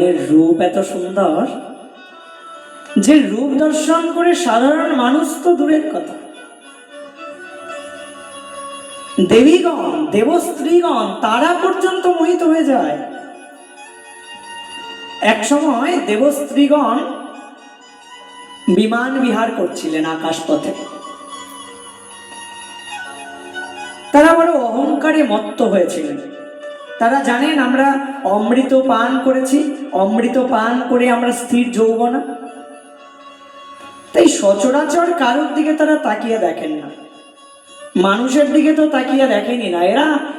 ভগবানের রূপ এত সুন্দর যে রূপ দর্শন করে সাধারণ মানুষ তো দূরের কথা, দেবীগণ দেবস্ত্রীগণ তারা পর্যন্ত মোহিত হয়ে যায়। এক সময় দেবস্ত্রীগণ বিমান বিহার করছিলেন আকাশপথে। তারা বড় অহংকারে মত্ত হয়েছিলেন। তারা জানেন আমরা অমৃত পান করেছি, অমৃত পান করে আমরা স্থির যৌবনা, তাই সচরাচর কারোর দিকে তারা তাকিয়ে দেখেন না, মানুষের দিকে তো তাকিয়ে দেখেনি না।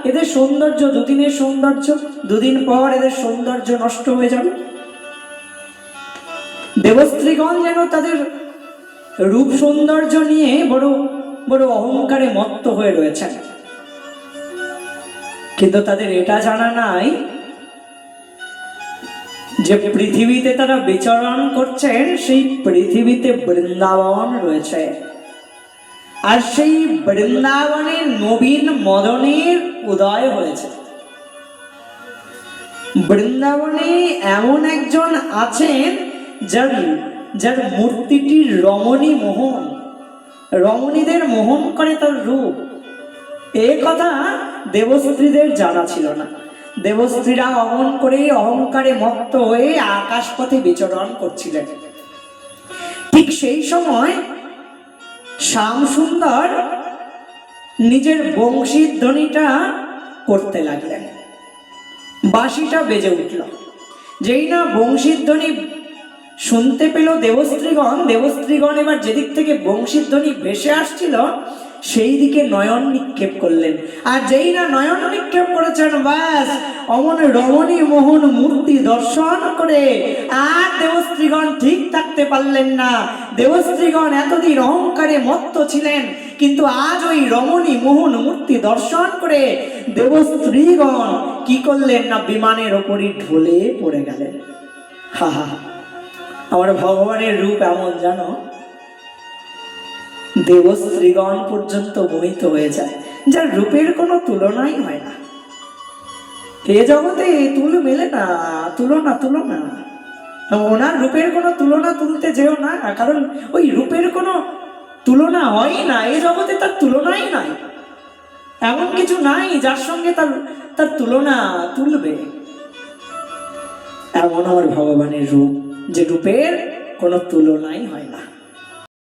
এদের সৌন্দর্য দুদিনের সৌন্দর্য, দুদিন পর এদের সৌন্দর্য নষ্ট হয়ে যাবে। দেবস্ত্রীগণ যেন তাদের রূপ সৌন্দর্য নিয়ে বড় বড় অহংকারে মত্ত হয়ে রয়েছেন, কিন্তু তাদের এটা জানা নাই যে পৃথিবীতে তারা বিচরণ করছেন, সেই পৃথিবীতে বৃন্দাবন রয়েছে, আর সেই বৃন্দাবনে নবীন মদনের উদয় হয়েছে। বৃন্দাবনে এমন একজন আছেন যার মূর্তিটির রমণী মোহন, রমণীদের মোহন করে তার রূপ। এ কথা দেবস্ত্রীদের জানা ছিল না। দেবস্ত্রীরা অমন করে অহংকারে মত্ত হয়ে আকাশপথে বিচরণ করছিলেন। ঠিক সেই সময় শ্যামসুন্দর নিজের বংশীর ধ্বনিটা করতে লাগলেন। বাঁশিটা বেজে উঠল। যেই না বংশীর ধ্বনি শুনতে পেল দেবস্ত্রীগণ এবার যেদিক থেকে বংশীর ধ্বনি ভেসে আসছিল সেই দিকে নয়ন নিক্ষেপ করলেন। আর যেই না নয়ন নিক্ষেপ করেছেন, ব্যাস অমন রমণী মোহন মূর্তি দর্শন করে আর দেবস্ত্রীগণ ঠিক থাকতে পারলেন না। দেবস্ত্রীগণ এতদিন অহংকারে মত্ত ছিলেন, কিন্তু আজ ওই রমণী মোহন মূর্তি দর্শন করে দেবস্ত্রীগণ কি করলেন না, বিমানের ওপরই ঢলে পড়ে গেলেন। হা হা, আমার ভগবানের রূপ এমন জানো, দেবস্ত্রীগণ পর্যন্ত মোহিত হয়ে যায়, যার রূপের কোনো তুলনাই হয় না। এ জগতে তুল মেলে না, তুলনা ওনার রূপের কোনো তুলনা তুলতে যেও না, কারণ ওই রূপের কোনো তুলনা হয় না। এ জগতে তার তুলনাই নাই, এমন কিছু নাই যার সঙ্গে তার তুলনা তুলবে। এমন আমার ভগবানের রূপ, যে রূপের কোনো তুলনাই হয় না।